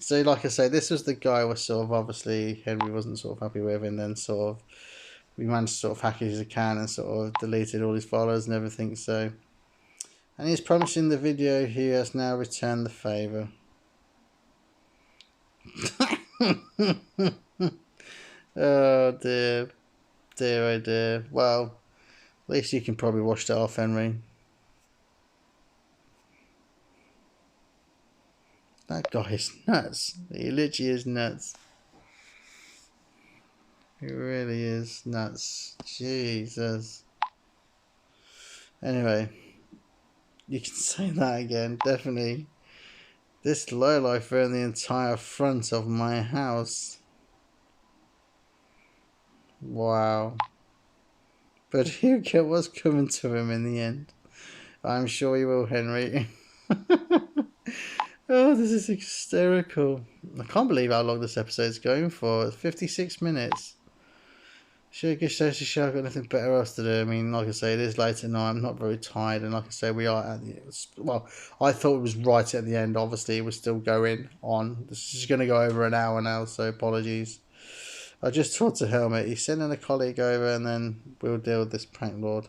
So, like I say, this was the guy was sort of obviously Henry wasn't sort of happy with, and then sort of we managed to sort of hack his account and sort of deleted all his followers and everything. So, and he's promising the video he has now returned the favour. Oh dear, dear, oh dear. Well, at least you can probably wash that off, Henry. That guy is nuts. He literally is nuts. He really is nuts. Jesus. Anyway, you can say that again, definitely. This lowlife ruined the entire front of my house. Wow. But he'll get what's coming to him in the end. I'm sure he will, Henry. Oh, this is hysterical. I can't believe how long this episode's going for. It's 56 minutes. Sure, good show to show. I've got nothing better else to do. I mean, like I say, it is late at night. I'm not very tired, and like I say, we are at the well. I thought it was right at the end. Obviously, it was still going on. This is going to go over an hour now, so apologies. I just talked to Helmet. He's sending a colleague over, and then we'll deal with this prank lord.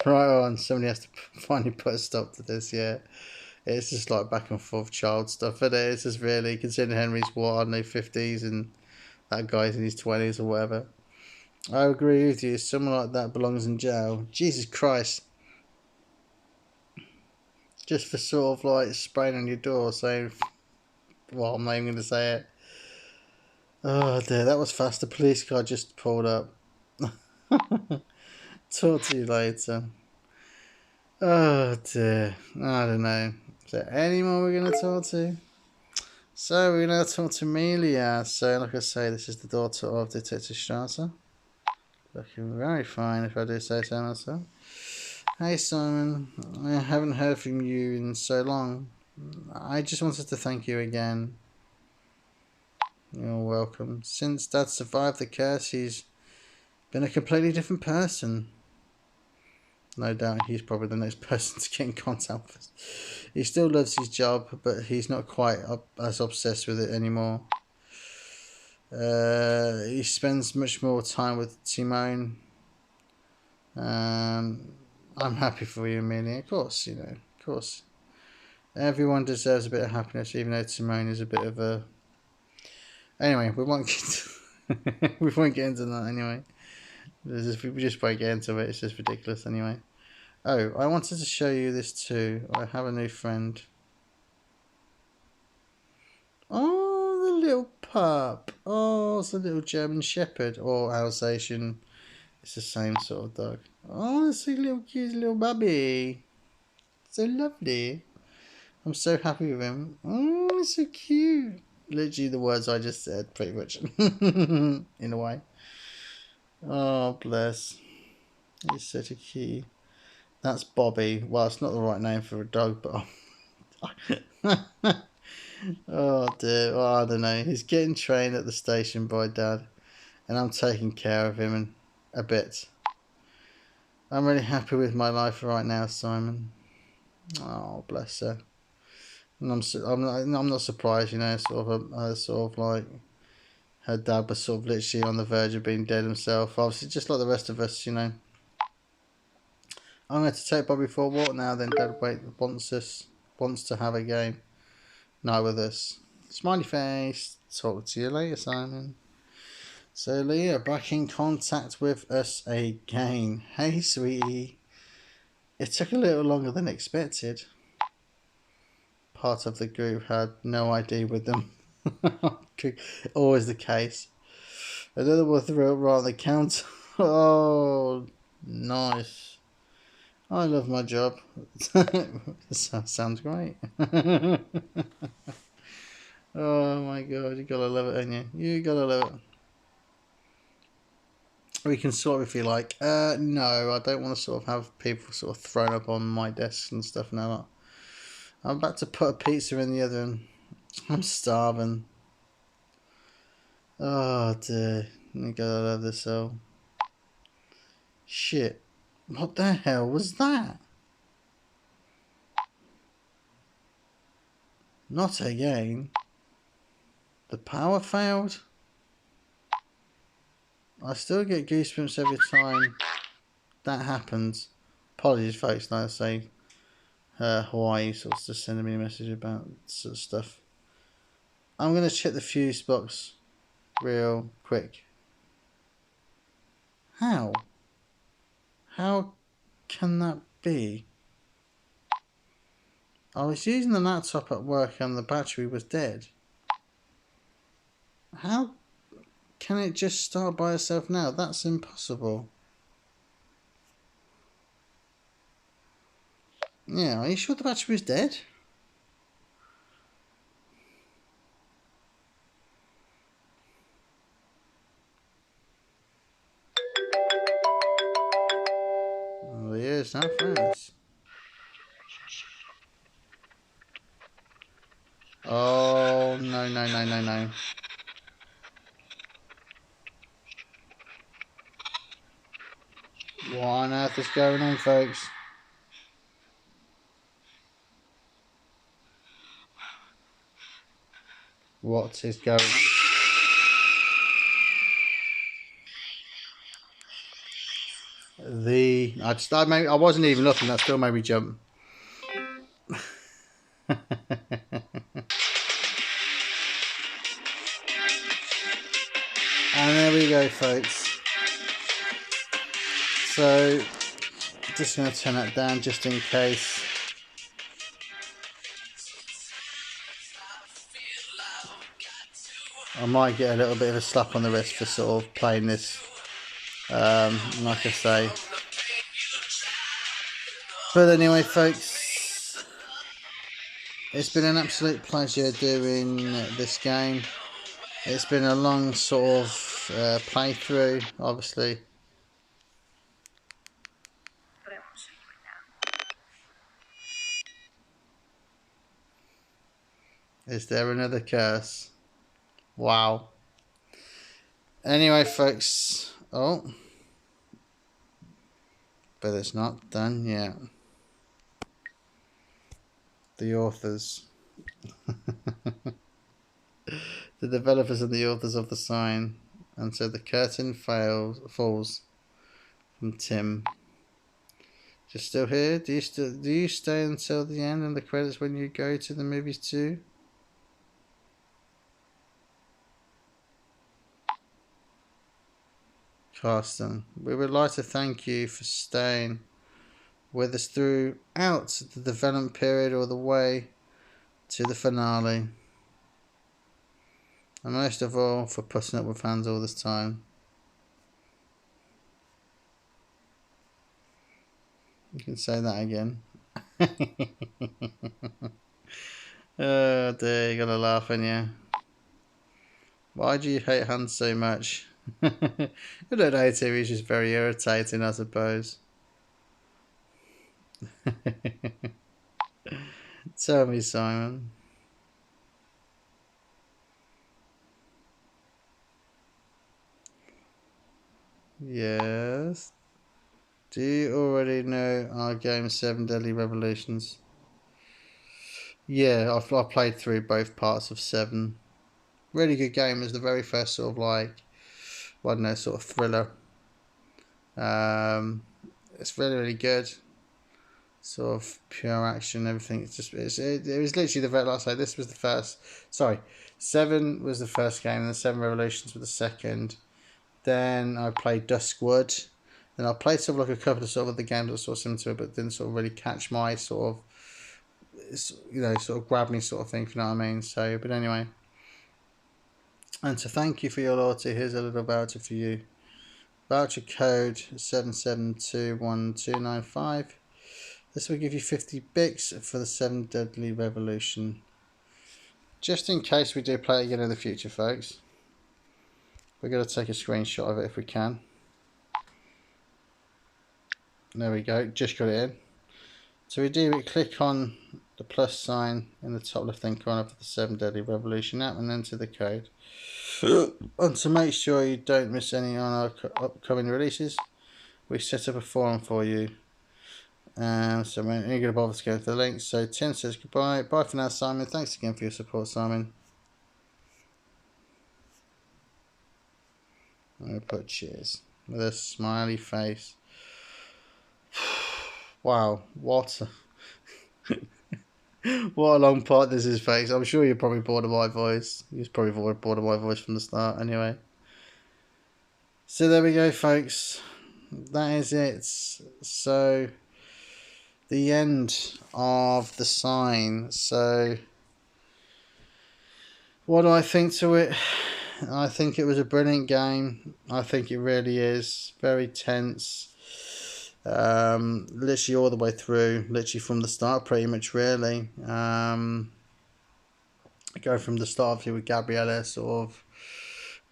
Right on. Somebody has to finally put a stop to this. Yeah. It's just like back and forth child stuff, and it's just really considering Henry's what, I don't know, 50s and that guy's in his 20s or whatever. I agree with you. Someone like that belongs in jail. Jesus Christ. Just for sort of like spraying on your door saying, well, I'm not even going to say it. Oh dear, that was fast. The police car just pulled up. Talk to you later. Oh dear. I don't know. Is there any more we're going to talk to? So we're going to talk to Amelia. So like I say, this is the daughter of Detective Strata. Looking very fine if I do say so myself. Hey Simon, I haven't heard from you in so long. I just wanted to thank you again. You're welcome. Since Dad survived the curse, he's been a completely different person. No doubt he's probably the next person to get in contact with. He still loves his job, but he's not quite as obsessed with it anymore. He spends much more time with Simone. I'm happy for you, Amelia. Of course, of course. Everyone deserves a bit of happiness, even though Simone is a bit of a. Anyway, we won't we won't get into that anyway. We just won't get into it. It's just ridiculous anyway. Oh, I wanted to show you this too. I have a new friend. Oh, the little pup. Oh, it's a little German Shepherd or Alsatian. It's the same sort of dog. Oh, it's a little cute little baby. So lovely. I'm so happy with him. Oh, he's so cute. Literally the words I just said, pretty much. In a way. Oh, bless. He's such a cutie. That's Bobby. Well, it's not the right name for a dog, but... Oh, dear. Well, I don't know. He's getting trained at the station by Dad. And I'm taking care of him a bit. I'm really happy with my life right now, Simon. Oh, bless her. And I'm not surprised, sort of like her dad was sort of literally on the verge of being dead himself. Obviously, just like the rest of us, I'm going to take Bobby for a walk now. Then Dad wants to have a game night with us. Smiley face. Talk to you later, Simon. So Leah back in contact with us again. Hey, sweetie. It took a little longer than expected. Part of the group had no ID with them. Always the case. Another one threw it right on the counter. Oh, nice. I love my job. Sounds great. Oh my god, you gotta love it, ain't you? You gotta love it. We can sort if you like. No, I don't want to sort of have people sort of thrown up on my desk and stuff now. I'm about to put a pizza in the oven. I'm starving. Oh dear. You gotta love this all. Shit. What the hell was that? Not again. The power failed? I still get goosebumps every time that happens. Apologies folks, like I say, Hawaii sort of just sending me a message about sort of stuff. I'm going to check the fuse box real quick. How? How can that be? I was using the laptop at work and the battery was dead. How can it just start by itself now? That's impossible. Yeah, are you sure the battery was dead? Oh, yes, now friends. Oh, no, no, no, no, no. What on earth is going on, folks? What is going on? I wasn't even looking, that still made me jump. And there we go, folks. So, just going to turn that down just in case. I might get a little bit of a slap on the wrist for sort of playing this, like I say. But anyway, folks, it's been an absolute pleasure doing this game. It's been a long sort of playthrough, obviously. But I won't show you it now. Is there another curse? Wow. Anyway, folks. Oh. But it's not done yet. The authors. The developers and the authors of the sign. And so the curtain falls from Tim. Just still here? Do you stay until the end and the credits when you go to the movies too? Carsten, we would like to thank you for staying with us throughout the development period all the way to the finale. And most of all, for putting up with fans all this time. You can say that again. Oh dear, you gotta laugh, ain't you? Why do you hate Hans so much? I don't hate him, he's just very irritating, I suppose. Tell me, Simon. Yes. Do you already know our game 7 Deadly Revolutions? Yeah, I've played through both parts of 7. Really good game. It was the very first sort of like, I don't know, sort of thriller. It's really, really good. Sort of pure action, everything. It was literally the very, like I say, this was the first. Sorry, 7 was the first game, and the 7 Revolutions were the second. Then I played Duskwood. Then I played sort of like a couple of sort of other games that sort of similar to it, but didn't sort of really catch my sort of, sort of grab me sort of thing, if you know what I mean. So, but anyway, And to thank you for your loyalty, here's a little voucher for you. Voucher code 77219295. This will give you 50 bits for the 7 Deadly Revolution. Just in case we do play it again in the future, folks. We're going to take a screenshot of it if we can. There we go, just got it in. So we do click on the plus sign in the top left hand corner for the 7 Deadly Revolution app and enter the code. And to make sure you don't miss any on our upcoming releases, we set up a forum for you. So we're going to bother to go to the links. So Tim says goodbye. Bye for now, Simon. Thanks again for your support, Simon. I'm going to put cheers with a smiley face. Wow, what what a long part this is, folks. I'm sure you're probably bored of my voice. You're probably bored of my voice from the start anyway. So there we go, folks. That is it. So the end of The Sign. So what do I think to it? I think it was a brilliant game. I think it really is. Very tense. Literally all the way through. Literally from the start, pretty much, really. Go from the start with Gabriella sort of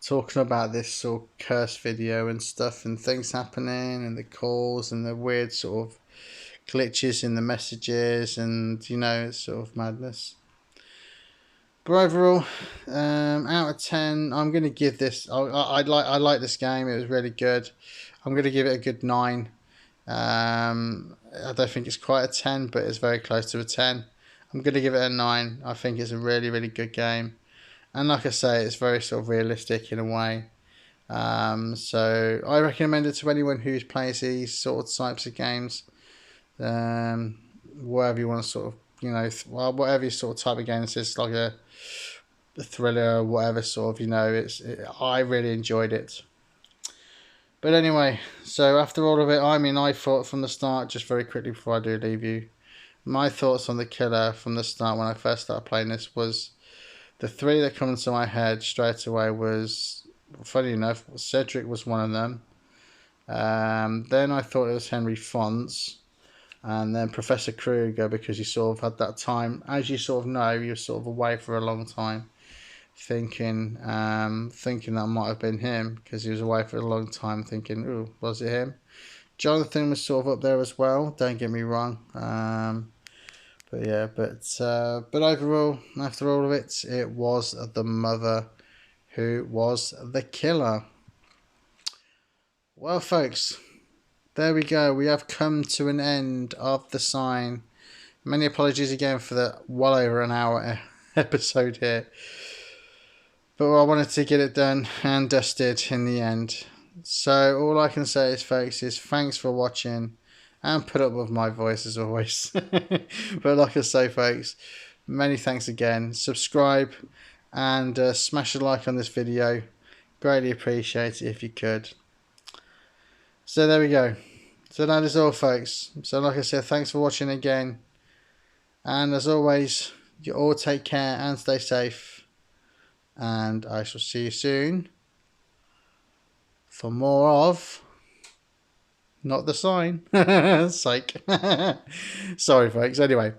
talking about this sort of curse video and stuff and things happening and the calls and the weird sort of glitches in the messages and, you know, it's sort of madness. But overall, out of 10, I'm going to give this. I like this game. It was really good. I'm going to give it a good 9. I don't think it's quite a 10, but it's very close to a 10. I'm going to give it a 9. I think it's a really, really good game. And like I say, it's very sort of realistic in a way. So I recommend it to anyone who plays these sort of types of games. Whatever you want to sort of, you know, whatever sort of type of game this is, like a thriller or whatever sort of, you know, I really enjoyed it. But anyway, so after all of it, I thought from the start, just very quickly before I do leave you, my thoughts on the killer from the start when I first started playing this was, the 3 that come into my head straight away was, funny enough, Cedric was one of them. Then I thought it was Henry Fonz. And then Professor Kruger, because you sort of had that time, as you sort of know, you're sort of away for a long time, thinking that might have been him, because he was away for a long time, thinking, ooh, was it him? Jonathan was sort of up there as well, don't get me wrong. But overall, after all of it, it was the mother who was the killer. Well, folks, there we go. We have come to an end of The Sign. Many apologies again for the well over an hour episode here. But I wanted to get it done and dusted in the end. So all I can say is, folks, is thanks for watching and put up with my voice as always. But like I say, folks, many thanks again. Subscribe and smash a like on this video. Greatly appreciate it if you could. So there we go. So that is all, folks. So like I said, thanks for watching again. And as always, you all take care and stay safe. And I shall see you soon for more of Not The Sign. Psych. Sorry, folks. Anyway,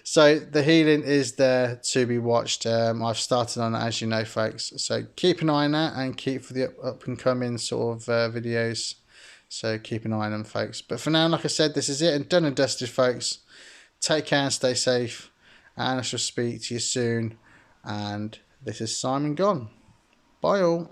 so the healing is there to be watched. I've started on it, as you know, folks. So keep an eye on that and keep for the up and coming sort of videos. So keep an eye on them, folks. But for now, like I said, this is it and done and dusted, folks. Take care and stay safe. And I shall speak to you soon. And this is Simon gone. Bye all.